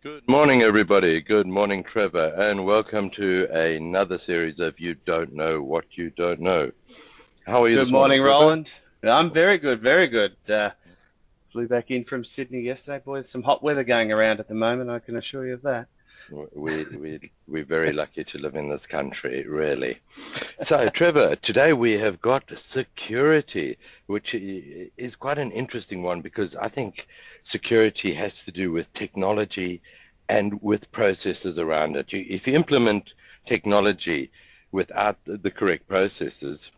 Good morning, everybody. Good morning, Trevor, and welcome to another series of You Don't Know What You Don't Know. How are you Good this morning, morning, Trevor? Roland. I'm very good, very good. Flew back in from Sydney yesterday. Boy, there's some hot weather going around at the moment, I can assure you of that. We're very lucky to live in this country, really. So, Trevor, today we have got security, which is quite an interesting one because I think security has to do with technology and with processes around it. If you implement technology without the correct processes,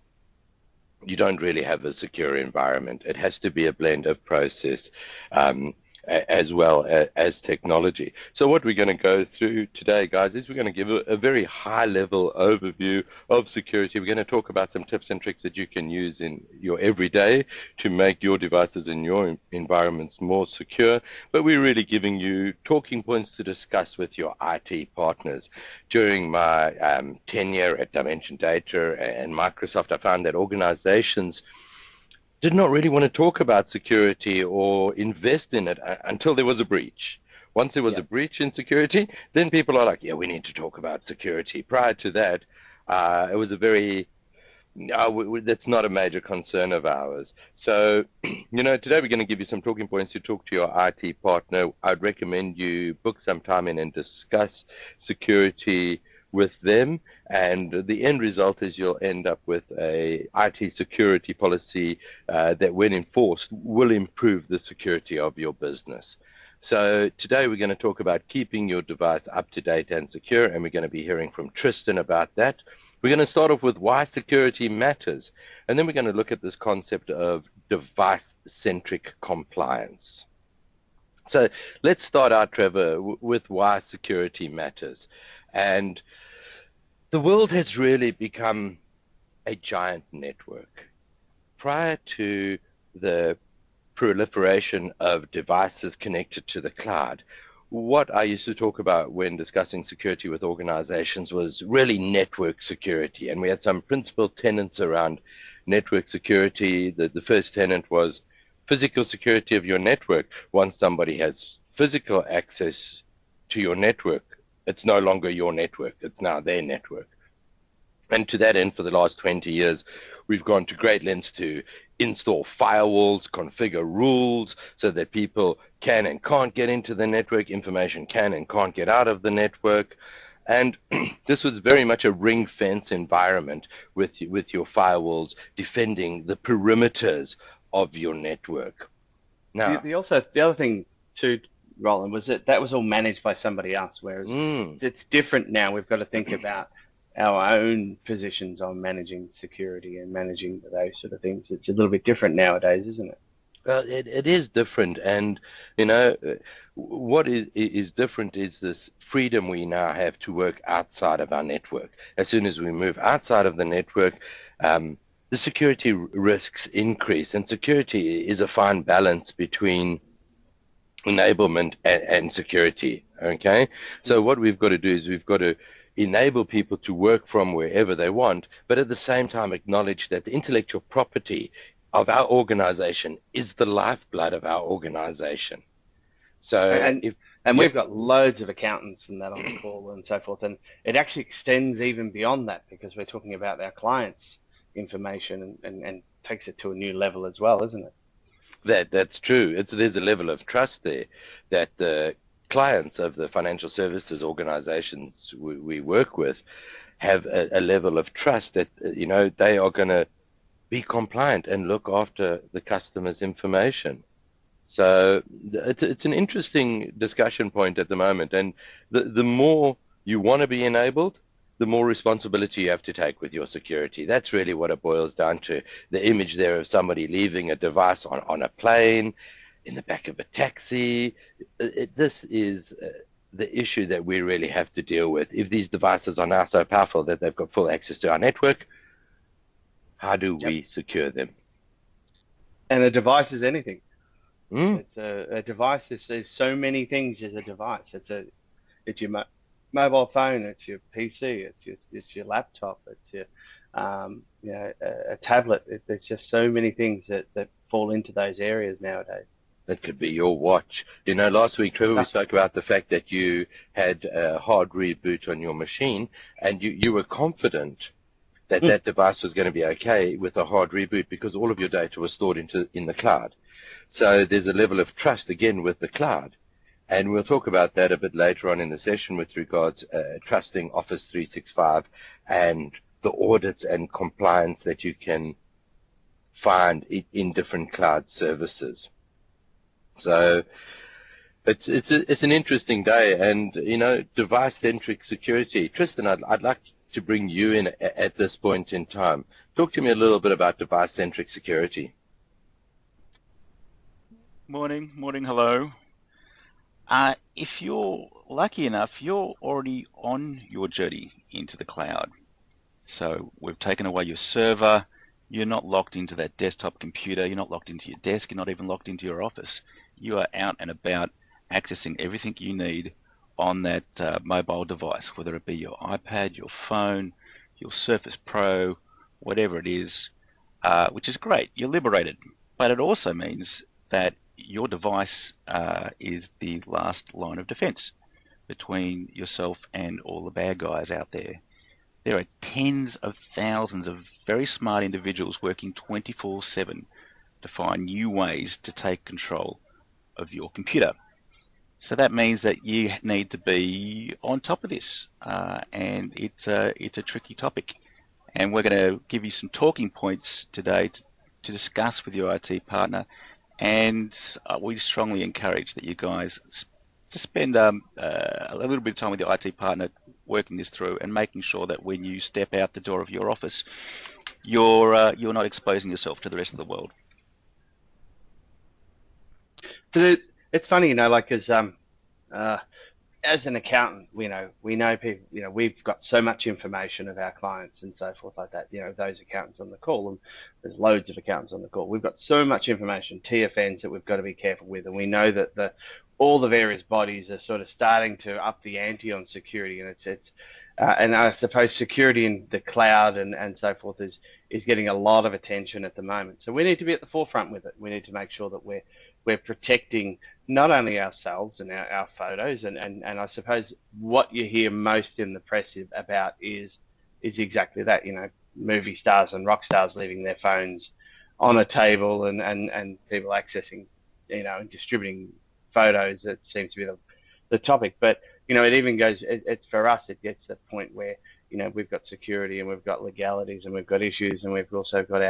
you don't really have a secure environment. It has to be a blend of process um, as well as technology. So what we're going to go through today, guys, is we're going to give a very high-level overview of security. We're going to talk about some tips and tricks that you can use in your everyday to make your devices and your environments more secure. But we're really giving you talking points to discuss with your IT partners. During my tenure at Dimension Data and Microsoft, I found that organizations did not really want to talk about security or invest in it until there was a breach. Once there was Yeah. a breach in security, then people are like, yeah, we need to talk about security. Prior to that, it was a very no, that's not a major concern of ours. So, today we're going to give you some talking points to talk to your IT partner. I'd recommend you book some time in and discuss security with them. And the end result is you'll end up with a IT security policy that, when enforced, will improve the security of your business. So today we're going to talk about keeping your device up to date and secure, and we're going to be hearing from Tristan about that. We're going to start off with why security matters, and then we're going to look at this concept of device-centric compliance. So let's start out, Trevor, with why security matters. And the world has really become a giant network. Prior to the proliferation of devices connected to the cloud, what I used to talk about when discussing security with organizations was really network security. And we had some principal tenets around network security. The first tenet was physical security of your network. Once somebody has physical access to your network, it's no longer your network, it's now their network. And to that end, for the last 20 years, we've gone to great lengths to install firewalls, configure rules so that people can and can't get into the network, information can and can't get out of the network. And this was very much a ring fence environment with your firewalls defending the perimeters of your network. Now, The other thing too, Roland, was that that was all managed by somebody else, whereas mm, it's different now. We've got to think about our own positions on managing security and managing those sort of things. It's a little bit different nowadays, isn't it? well, it is different, and you know what is different is this freedom we now have to work outside of our network. As soon as we move outside of the network, the security risks increase, and security is a fine balance between enablement and security. Okay, so what we've got to do is we've got to enable people to work from wherever they want, but at the same time acknowledge that the intellectual property of our organization is the lifeblood of our organization. So And if, and yep, we've got loads of accountants and that on the call and so forth, and it actually extends even beyond that because we're talking about our clients' information and takes it to a new level as well, isn't it? that's true. There's a level of trust there that the clients of the financial services organizations we work with have a level of trust that they are going to be compliant and look after the customer's information. So it's an interesting discussion point at the moment, and the more you want to be enabled, the more responsibility you have to take with your security. That's really what it boils down to. The image there of somebody leaving a device on a plane, in the back of a taxi. This is the issue that we really have to deal with. If these devices are now so powerful that they've got full access to our network, how do Yep. we secure them? And a device is anything. Mm, It's a device. There's so many things as a device. It's your mobile phone. It's your PC. It's your laptop. It's your a tablet. There's just so many things that fall into those areas nowadays. It could be your watch. Last week, Trevor, we spoke about the fact that you had a hard reboot on your machine, and you were confident that that device was going to be okay with a hard reboot because all of your data was stored in the cloud. So there's a level of trust, again, with the cloud. And we'll talk about that a bit later on in the session with regards trusting Office 365 and the audits and compliance that you can find in different cloud services. So it's an interesting day, and device-centric security. Tristan, I'd like to bring you in at this point in time. Talk to me a little bit about device-centric security. Morning, hello. If you're lucky enough, you're already on your journey into the cloud. So we've taken away your server. You're not locked into that desktop computer. You're not locked into your desk. You're not even locked into your office. You are out and about accessing everything you need on that mobile device, whether it be your iPad, your phone, your Surface Pro, whatever it is, which is great. You're liberated. But it also means that your device is the last line of defense between yourself and all the bad guys out there. There are tens of thousands of very smart individuals working 24/7 to find new ways to take control of your computer. So that means that you need to be on top of this, and it's a tricky topic. And we're going to give you some talking points today to discuss with your IT partner. And we strongly encourage that you guys just spend a little bit of time with your IT partner working this through and making sure that when you step out the door of your office, you're not exposing yourself to the rest of the world. It's funny, as an accountant, we know people, we've got so much information of our clients and so forth like that, those accountants on the call, and there's loads of accountants on the call. We've got so much information, TFNs, that we've got to be careful with. And we know that all the various bodies are sort of starting to up the ante on security. And and I suppose security in the cloud and so forth is getting a lot of attention at the moment. So we need to be at the forefront with it. We need to make sure that we're protecting not only ourselves and our photos, and I suppose what you hear most in the press about is exactly that, movie stars and rock stars leaving their phones on a table and people accessing, and distributing photos. That seems to be the topic. But, it even goes, it's for us, it gets to the point where, we've got security and we've got legalities and we've got issues, and we've also got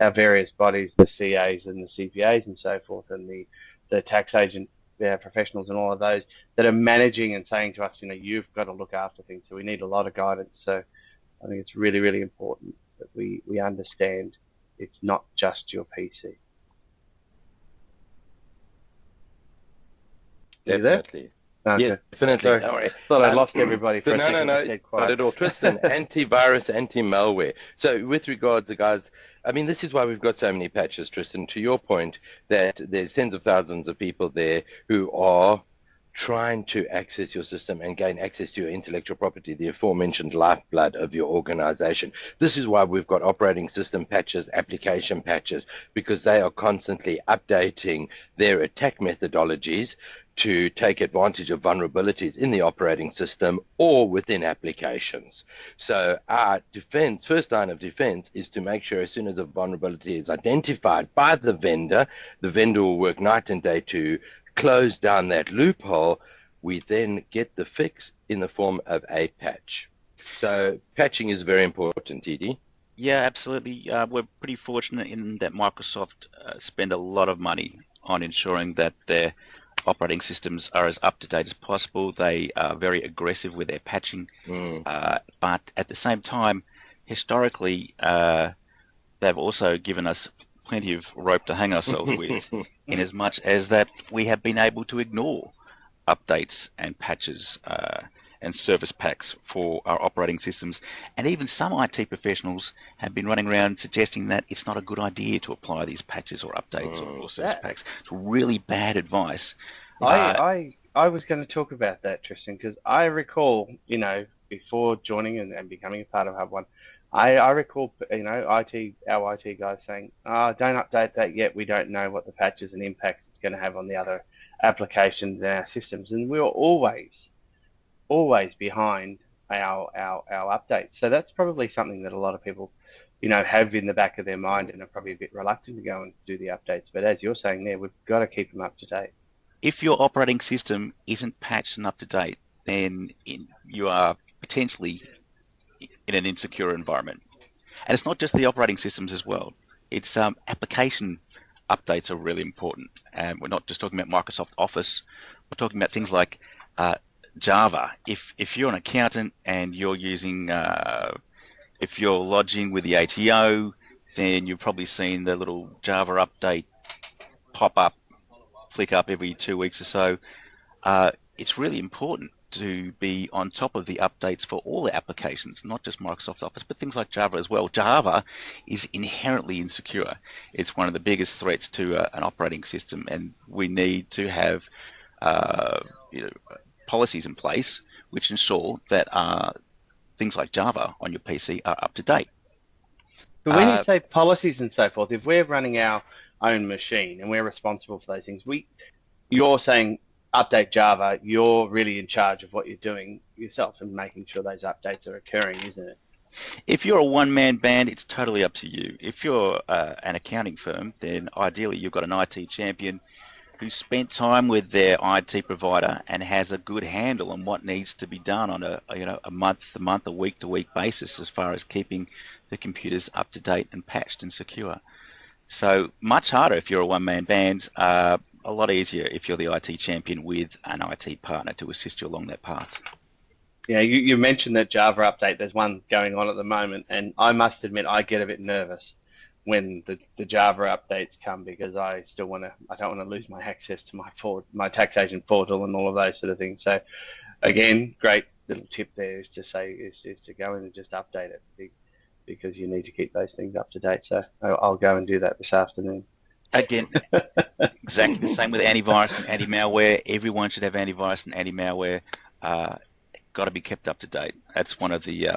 our various bodies, the CAs and the CPAs and so forth, and the tax agent professionals and all of those that are managing and saying to us, you've got to look after things. So we need a lot of guidance. So I think it's really, really important that we understand it's not just your PC. Definitely. Okay. Yes, definitely. Sorry. Don't worry. Thought I'd lost everybody for a second. No, not at all. Tristan, antivirus, anti-malware. So with regards to guys, this is why we've got so many patches, Tristan, to your point, that there's tens of thousands of people there who are trying to access your system and gain access to your intellectual property, the aforementioned lifeblood of your organization. This is why we've got operating system patches, application patches, because they are constantly updating their attack methodologies to take advantage of vulnerabilities in the operating system or within applications. So our defense, first line of defense, is to make sure as soon as a vulnerability is identified by the vendor will work night and day to close down that loophole. We then get the fix in the form of a patch. So patching is very important, Edie. Yeah, absolutely. We're pretty fortunate in that Microsoft spend a lot of money on ensuring that their operating systems are as up to date as possible. They are very aggressive with their patching, but at the same time, historically, they've also given us plenty of rope to hang ourselves with, in as much as that we have been able to ignore updates and patches and service packs for our operating systems. And even some IT professionals have been running around suggesting that it's not a good idea to apply these patches or updates or service packs. It's really bad advice. I was going to talk about that, Tristan, because I recall, before joining and becoming a part of Hub One, I recall, our IT guys saying, "Oh, don't update that yet. We don't know what the patches and impacts it's going to have on the other applications and our systems." And we were always behind our updates. So that's probably something that a lot of people, have in the back of their mind and are probably a bit reluctant to go and do the updates. But as you're saying there, we've got to keep them up to date. If your operating system isn't patched and up to date, then you are potentially in an insecure environment. And it's not just the operating systems as well. It's application updates are really important. And we're not just talking about Microsoft Office. We're talking about things like Java. If you're an accountant and you're using, if you're lodging with the ATO, then you've probably seen the little Java update pop up, flick up every 2 weeks or so. It's really important to be on top of the updates for all the applications, not just Microsoft Office, but things like Java as well. Java is inherently insecure. It's one of the biggest threats to an operating system, and we need to have policies in place which ensure that things like Java on your PC are up to date. But when you say policies and so forth, if we're running our own machine and we're responsible for those things, you're saying update Java, you're really in charge of what you're doing yourself and making sure those updates are occurring, isn't it? If you're a one-man band, it's totally up to you. If you're an accounting firm, then ideally you've got an IT champion who spent time with their IT provider and has a good handle on what needs to be done on a month-to-month, a week-to-week basis as far as keeping the computers up to date and patched and secure. So much harder if you're a one-man band, a lot easier if you're the IT champion with an IT partner to assist you along that path. Yeah, you mentioned that Java update. There's one going on at the moment, and I must admit I get a bit nervous when the Java updates come because I don't want to lose my access to my tax agent portal and all of those sort of things. So again, great little tip there is to go in and just update it because you need to keep those things up to date. So I'll go and do that this afternoon. Again, exactly the same with antivirus and anti-malware. Everyone should have antivirus and anti-malware. Got to be kept up to date. That's one of the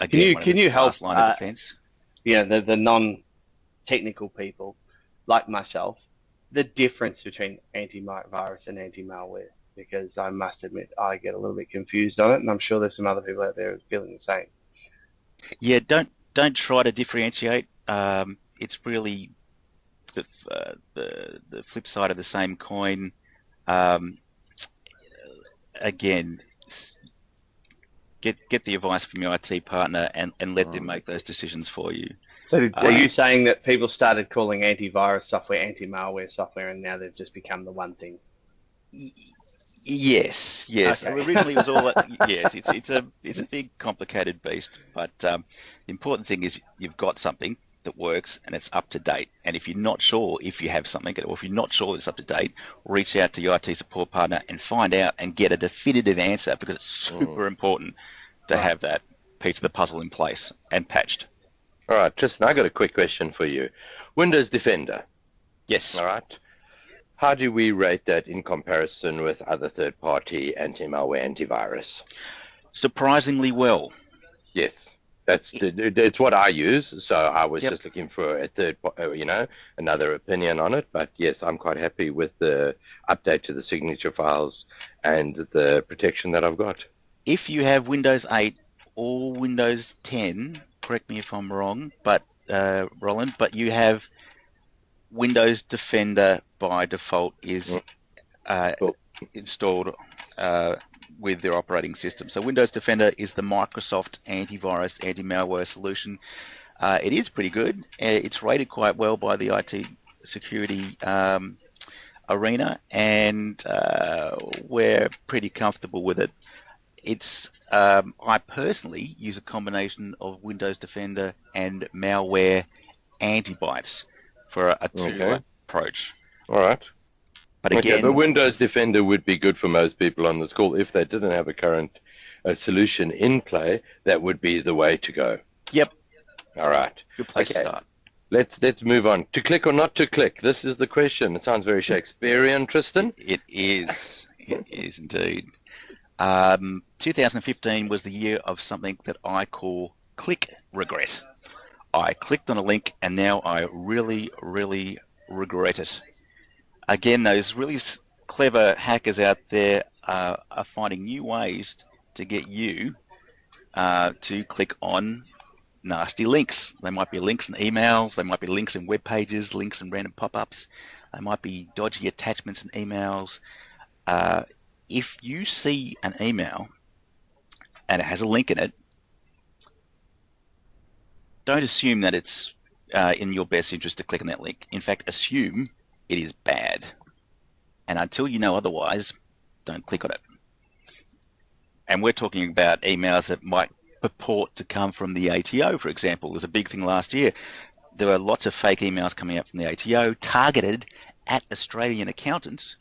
can you help line of defense? The non-technical people like myself, the difference between antivirus and anti-malware, because I must admit I get a little bit confused on it, and I'm sure there's some other people out there feeling the same. Yeah, don't try to differentiate. It's really the flip side of the same coin. Again, get the advice from your IT partner and let them make those decisions for you. So are you saying that people started calling antivirus software anti-malware software and now they've just become the one thing? Yes. Okay. Originally it was all yes. It's a big complicated beast, but the important thing is you've got something that works and it's up to date. And if you're not sure if you have something, or if you're not sure it's up to date, reach out to your IT support partner and find out and get a definitive answer, because it's super important to have that piece of the puzzle in place and patched. All right, Tristan, I got a quick question for you. Windows Defender. Yes. All right. How do we rate that in comparison with other third-party anti-malware, antivirus? Surprisingly well. Yes. That's what I use, so I was just looking for a another opinion on it. But yes, I'm quite happy with the update to the signature files and the protection that I've got. If you have Windows 8 or Windows 10, correct me if I'm wrong, but Roland, but you have Windows Defender by default is installed with their operating system. So Windows Defender is the Microsoft antivirus, anti-malware solution. It is pretty good. It's rated quite well by the IT security arena, and we're pretty comfortable with it. I personally use a combination of Windows Defender and malware antibites for a two approach. All right. But again, but Windows Defender would be good for most people on this call. If they didn't have a current solution in play, that would be the way to go. Yep. All right. Good place to start. Let's move on. To click or not to click? This is the question. It sounds very Shakespearean, Tristan. It is. It is indeed. 2015 was the year of something that I call click regret. I clicked on a link and now I really, really regret it. Again, those really clever hackers out there are finding new ways to get you to click on nasty links. They might be links in emails, they might be links in web pages, links in random pop-ups, they might be dodgy attachments in emails. If you see an email and it has a link in it, don't assume that it's in your best interest to click on that link. In fact, assume it is bad. And until you know otherwise, don't click on it. And we're talking about emails that might purport to come from the ATO, for example. There's a big thing last year. There were lots of fake emails coming out from the ATO targeted at Australian accountants.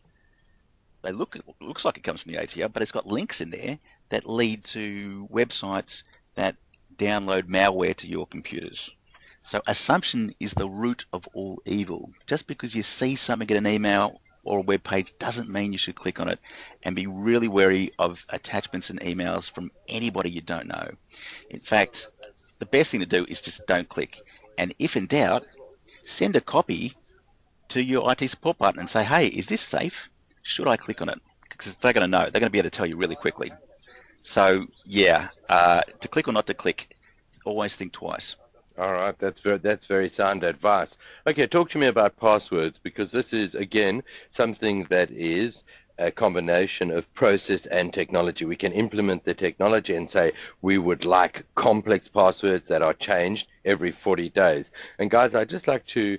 They looks like it comes from the ATO, but it's got links in there that lead to websites that download malware to your computers. So assumption is the root of all evil. Just because you see something in an email or a web page doesn't mean you should click on it, and be really wary of attachments and emails from anybody you don't know. In fact, the best thing to do is just don't click. And if in doubt, send a copy to your IT support partner and say, hey, is this safe? Should I click on it? Because they're going to know. They're going to be able to tell you really quickly. So yeah, to click or not to click, always think twice. All right, that's very sound advice. Okay, talk to me about passwords, because this is, again, something that is a combination of process and technology. We can implement the technology and say we would like complex passwords that are changed every 40 days. And guys, I'd just like to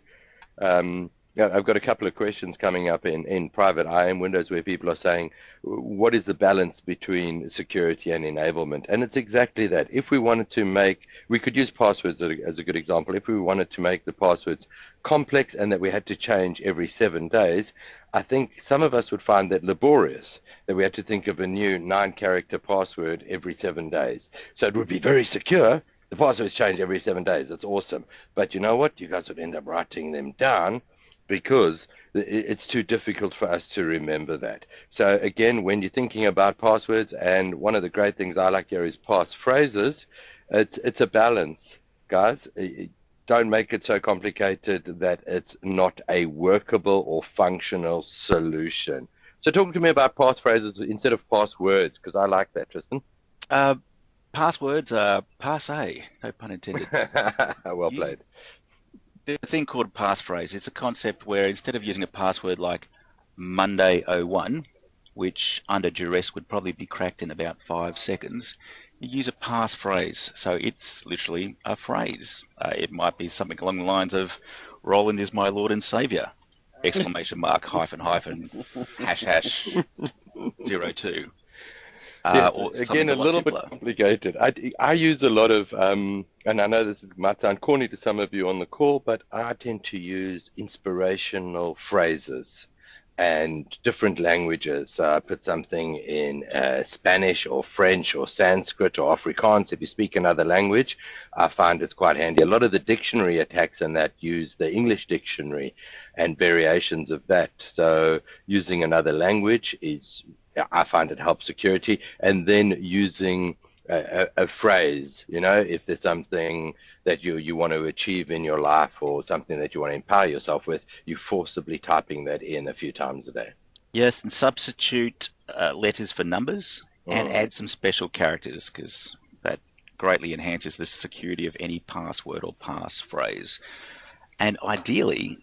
I've got a couple of questions coming up in private IM windows where people are saying, what is the balance between security and enablement? And it's exactly that. If we wanted to make, we could use passwords as a good example. If we wanted to make the passwords complex and that we had to change every 7 days, I think some of us would find that laborious, that we had to think of a new 9-character password every 7 days. So it would be very secure. The passwords change every 7 days. That's awesome. But you know what? You guys would end up writing them down because it's too difficult for us to remember that. So again, when you're thinking about passwords, and one of the great things I like here is passphrases, it's a balance, guys. Don't make it so complicated that it's not a workable or functional solution. So talk to me about passphrases instead of passwords, because I like that, Tristan. Passwords are passe, no pun intended. Well played. The thing called passphrase, it's a concept where instead of using a password like Monday01, which under duress would probably be cracked in about 5 seconds, you use a passphrase. So it's literally a phrase. It might be something along the lines of, Roland is my Lord and Saviour, exclamation mark, hyphen, hyphen, hash, hash, 02. Yes, again, a little bit complicated. I use a lot of, and I know this might sound corny to some of you on the call, but I tend to use inspirational phrases and different languages. Put something in Spanish or French or Sanskrit or Afrikaans. If you speak another language, I find it's quite handy. A lot of the dictionary attacks in that use the English dictionary and variations of that. So using another language is, I find it helps security. And then using a phrase, you know, if there's something that you want to achieve in your life or something that you want to empower yourself with, you forcibly typing that in a few times a day. Yes, and substitute letters for numbers and add some special characters, because that greatly enhances the security of any password or passphrase. And ideally,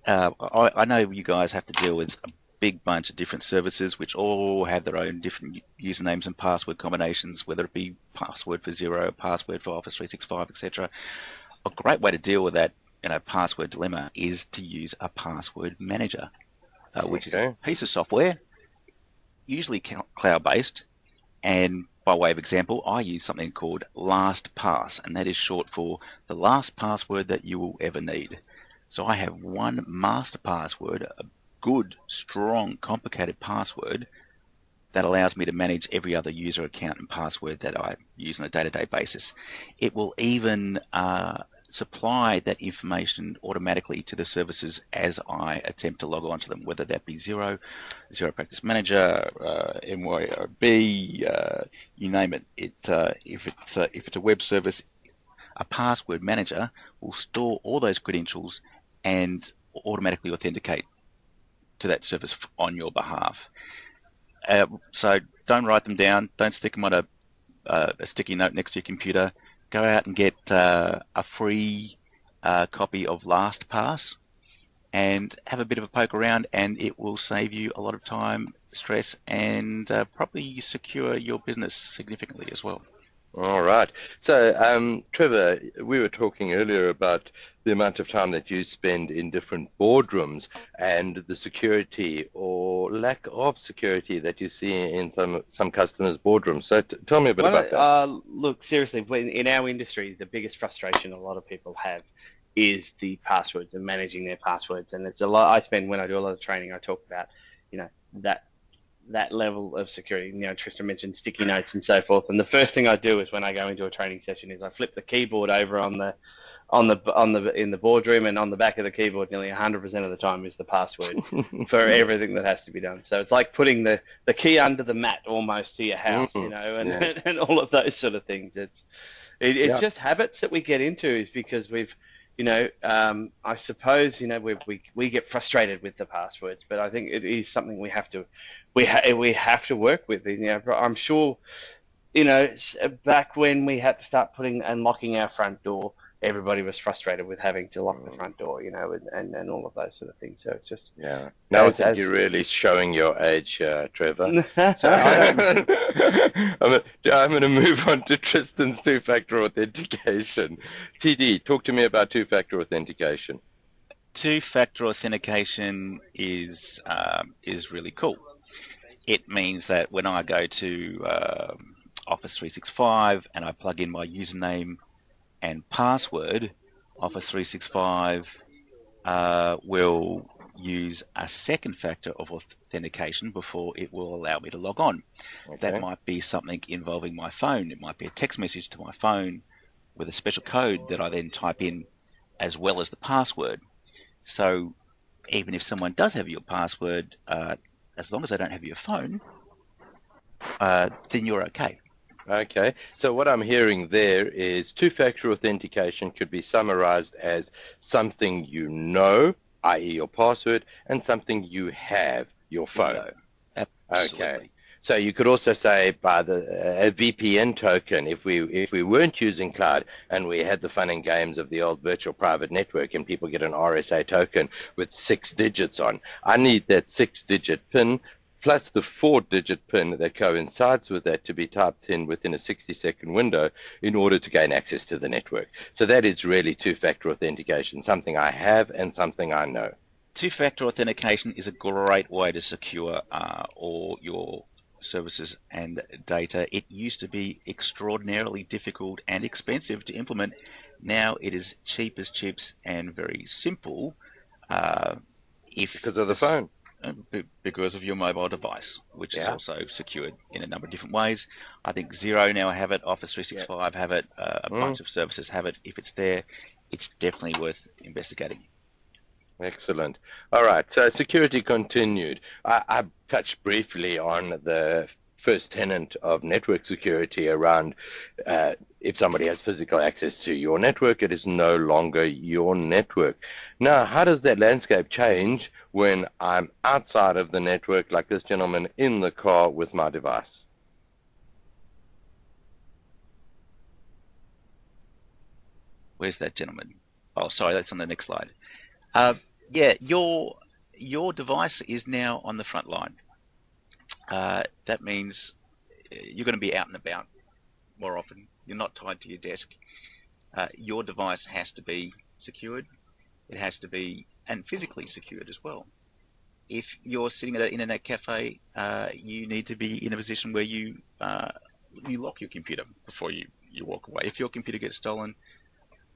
I know you guys have to deal with a big bunch of different services which all have their own different usernames and password combinations, whether it be password for Xero, password for Office 365, etc. A great way to deal with that, password dilemma is to use a password manager, which is a piece of software, usually cloud-based. And by way of example, I use something called LastPass, and that is short for the last password that you will ever need. So I have one master password, a good, strong, complicated password that allows me to manage every other user account and password that I use on a day-to-day basis. It will even supply that information automatically to the services as I attempt to log on to them, whether that be Xero Practice Manager, MYOB, you name it. If it's a web service, a password manager will store all those credentials and automatically authenticate to that service on your behalf. So don't write them down. Don't stick them on a sticky note next to your computer. Go out and get a free copy of LastPass and have a bit of a poke around, and it will save you a lot of time, stress, and probably secure your business significantly as well. All right. So, Trevor, we were talking earlier about the amount of time that you spend in different boardrooms and the security or lack of security that you see in some customers' boardrooms. So, tell me a bit about that. Look, seriously, in our industry, the biggest frustration a lot of people have is the passwords and managing their passwords. And it's a lot. When I do a lot of training, I talk about, that level of security. Tristan mentioned sticky notes and so forth. And the first thing I do is when I go into a training session is I flip the keyboard over in the boardroom, and on the back of the keyboard, nearly 100% of the time is the password for everything that has to be done. So it's like putting the key under the mat almost to your house, and all of those sort of things. It's just habits that we get into, is because we've, I suppose, we get frustrated with the passwords, but I think it is something we have to work with. I'm sure, back when we had to start putting and locking our front door, everybody was frustrated with having to lock the front door, and all of those sort of things. So it's just Now I think you're really showing your age, Trevor. So I'm going to move on to Tristan's two-factor authentication. TD, talk to me about two-factor authentication. Two-factor authentication is really cool. It means that when I go to Office 365 and I plug in my username and password, Office 365 will use a second factor of authentication before it will allow me to log on. Okay. That might be something involving my phone. It might be a text message to my phone with a special code that I then type in as well as the password. So even if someone does have your password, as long as they don't have your phone, then you're okay. Okay, so what I'm hearing there is two-factor authentication could be summarized as something you know, i.e. your password, and something you have, your phone. Absolutely. Okay, so you could also say by a VPN token, if we weren't using cloud and we had the fun and games of the old virtual private network and people get an RSA token with 6 digits on, I need that 6-digit PIN plus the 4-digit PIN that coincides with that to be typed in within a 60-second window in order to gain access to the network. So that is really two-factor authentication, something I have and something I know. Two-factor authentication is a great way to secure all your services and data. It used to be extraordinarily difficult and expensive to implement. Now it is cheap as chips and very simple. Because of the phone. Because of your mobile device, which is also secured in a number of different ways. I think Xero now have it, Office 365 have it, a bunch of services have it. If it's there, it's definitely worth investigating. Excellent. All right, so security continued. I touched briefly on the first tenet of network security around if somebody has physical access to your network, it is no longer your network. Now, how does that landscape change when I'm outside of the network, like this gentleman in the car with my device? Where's that gentleman? Oh, sorry, that's on the next slide. Your device is now on the front line. That means you're going to be out and about more often. You're not tied to your desk. Your device has to be secured. It has to be, and physically secured as well. If you're sitting at an internet cafe, you need to be in a position where you lock your computer before you walk away. If your computer gets stolen,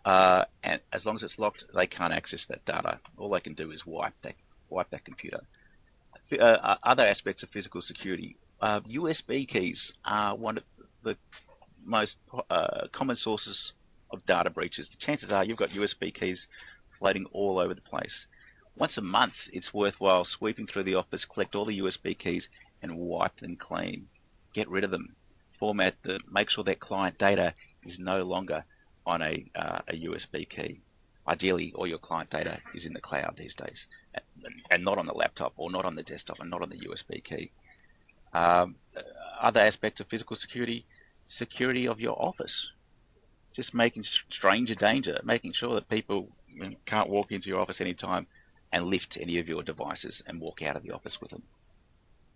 and as long as it's locked, they can't access that data. All they can do is wipe that computer. Other aspects of physical security, USB keys are one of the most common sources of data breaches. The chances are you've got USB keys floating all over the place. Once a month, it's worthwhile sweeping through the office, collect all the USB keys and wipe them clean. Get rid of them. Format them. Make sure that client data is no longer on a USB key. Ideally, all your client data is in the cloud these days, and not on the laptop or not on the desktop and not on the USB key. Other aspects of physical security, security of your office. Just making stranger danger, making sure that people can't walk into your office anytime and lift any of your devices and walk out of the office with them.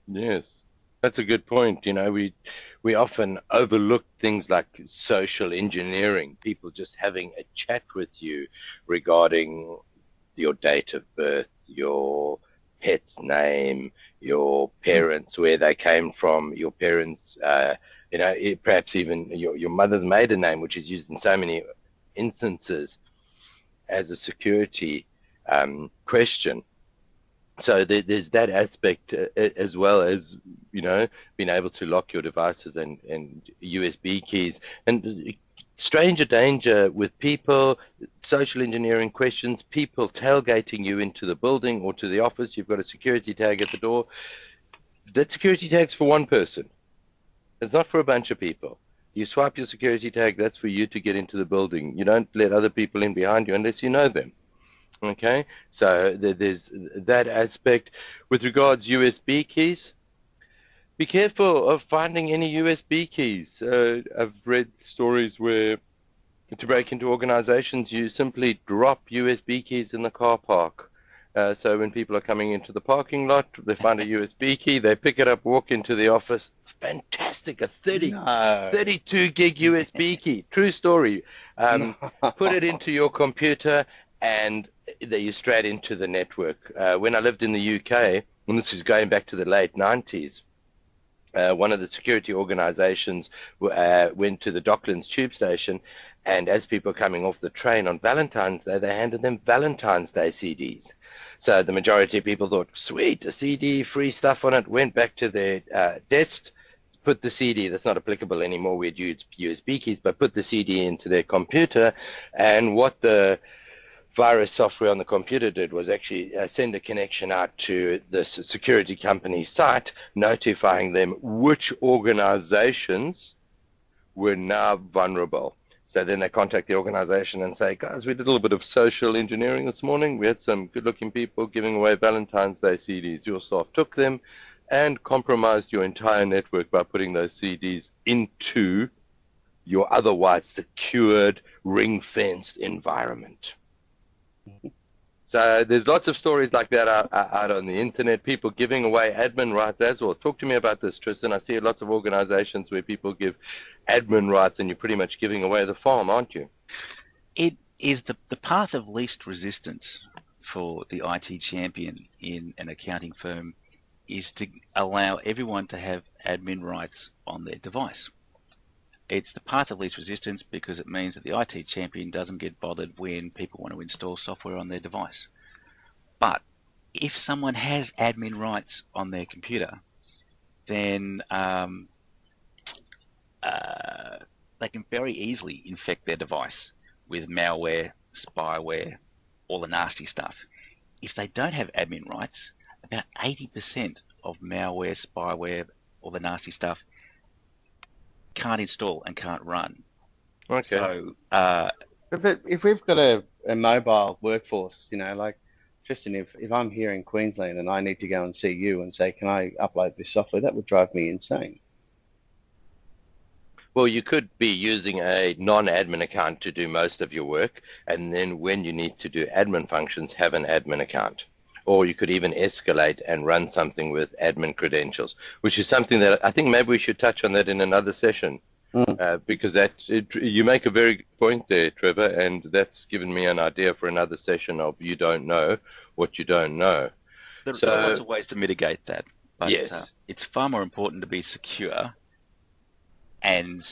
Yes, that's a good point. You know, we often overlook things like social engineering, people just having a chat with you regarding your date of birth, your pet's name, your parents, where they came from, your parents, you know, perhaps even your mother's maiden name, which is used in so many instances as a security question. So there's that aspect as well as, you know, being able to lock your devices and USB keys. And stranger danger with people, social engineering questions, people tailgating you into the building or to the office. You've got a security tag at the door. That security tag's for one person. It's not for a bunch of people. You swipe your security tag, that's for you to get into the building. You don't let other people in behind you unless you know them. Okay, so there's that aspect. With regards USB keys, be careful of finding any USB keys. I've read stories where to break into organizations, you simply drop USB keys in the car park. So when people are coming into the parking lot, they find a USB key, they pick it up, walk into the office. Fantastic, a 32 gig USB key. True story. Put it into your computer and you're straight into the network. When I lived in the UK, and this is going back to the late 90s, one of the security organizations went to the Docklands tube station, and as people were coming off the train on Valentine's Day, they handed them Valentine's Day CDs. So the majority of people thought, sweet, a CD, free stuff on it, went back to their desk, put the CD, that's not applicable anymore, we'd use USB keys, but put the CD into their computer, and what the virus software on the computer did was actually send a connection out to the security company's site, notifying them which organizations were now vulnerable. So then they contact the organization and say, guys, we did a little bit of social engineering this morning. We had some good-looking people giving away Valentine's Day CDs. Your staff took them and compromised your entire network by putting those CDs into your otherwise secured, ring-fenced environment. So there's lots of stories like that out on the internet, people giving away admin rights as well. Talk to me about this, Tristan. I see lots of organizations where people give admin rights and you're pretty much giving away the farm, aren't you? It is the path of least resistance for the IT champion in an accounting firm is to allow everyone to have admin rights on their device. It's the path of least resistance because it means that the IT champion doesn't get bothered when people want to install software on their device. But if someone has admin rights on their computer, then they can very easily infect their device with malware, spyware, all the nasty stuff. If they don't have admin rights, about 80% of malware, spyware, all the nasty stuff can't install and can't run. Okay. So, if we've got a mobile workforce, you know, like Tristan, if I'm here in Queensland and I need to go and see you and say, can I upload this software, that would drive me insane. Well, you could be using a non-admin account to do most of your work, and then when you need to do admin functions, have an admin account. Or you could even escalate and run something with admin credentials, which is something that I think maybe we should touch on that in another session, because you make a very good point there, Trevor, and that's given me an idea for another session of you don't know what you don't know. There are lots of ways to mitigate that, but yes. It's far more important to be secure and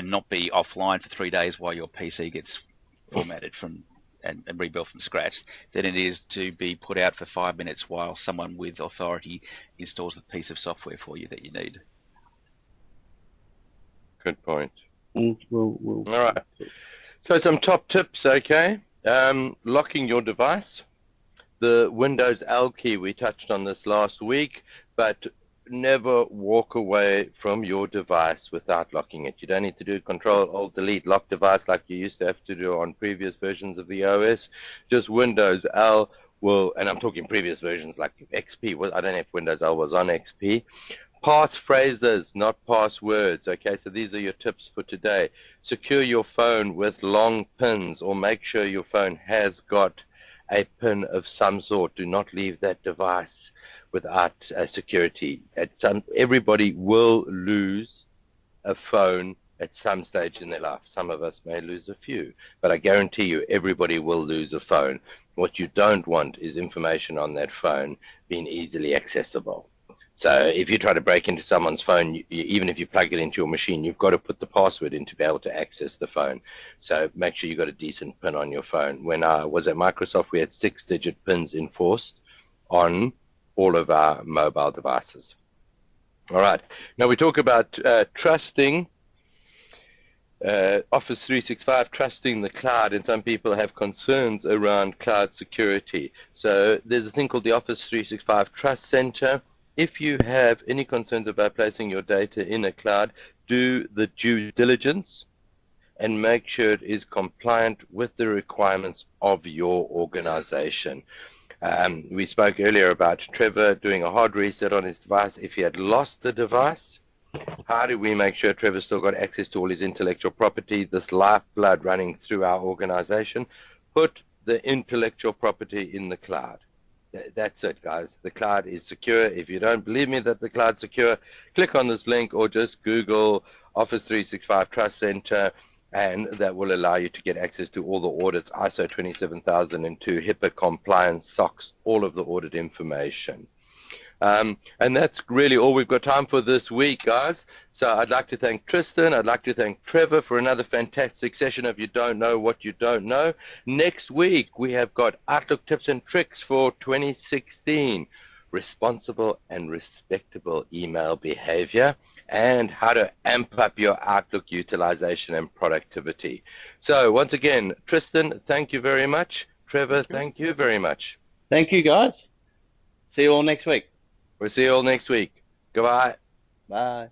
not be offline for 3 days while your PC gets formatted and rebuilt from scratch than it is to be put out for 5 minutes while someone with authority installs the piece of software for you that you need. Good point. All right. So some top tips, okay? Locking your device. The Windows L key, we touched on this last week, but never walk away from your device without locking it. You don't need to do Control-Alt-Delete lock device like you used to have to do on previous versions of the OS. Just Windows L will, and I'm talking previous versions like XP. Well, I don't know if Windows L was on XP. Passphrases, not passwords. Okay, so these are your tips for today. Secure your phone with long pins, or make sure your phone has got a pin of some sort. Do not leave that device without security. Everybody will lose a phone at some stage in their life. Some of us may lose a few, but I guarantee you everybody will lose a phone. What you don't want is information on that phone being easily accessible. So if you try to break into someone's phone, even if you plug it into your machine, you've got to put the password in to be able to access the phone. So make sure you got a decent pin on your phone. When I was at Microsoft, we had 6-digit pins enforced on all of our mobile devices. All right. Now we talk about trusting Office 365, trusting the cloud, and some people have concerns around cloud security. So there's a thing called the Office 365 Trust Center. If you have any concerns about placing your data in a cloud, do the due diligence and make sure it is compliant with the requirements of your organization. We spoke earlier about Trevor doing a hard reset on his device. If he had lost the device, how do we make sure Trevor still got access to all his intellectual property, this lifeblood running through our organization? Put the intellectual property in the cloud. That's it, guys. The cloud is secure. If you don't believe me that the cloud's secure, click on this link or just Google Office 365 Trust Center, and that will allow you to get access to all the audits, ISO 27002, HIPAA compliance, SOX, all of the audit information. And that's really all we've got time for this week, guys. So I'd like to thank Tristan. I'd like to thank Trevor for another fantastic session of You Don't Know What You Don't Know. Next week, we have got Outlook tips and tricks for 2016, responsible and respectable email behavior, and how to amp up your Outlook utilization and productivity. So once again, Tristan, thank you very much. Trevor, thank you very much. Thank you, guys. See you all next week. We'll see you all next week. Goodbye. Bye.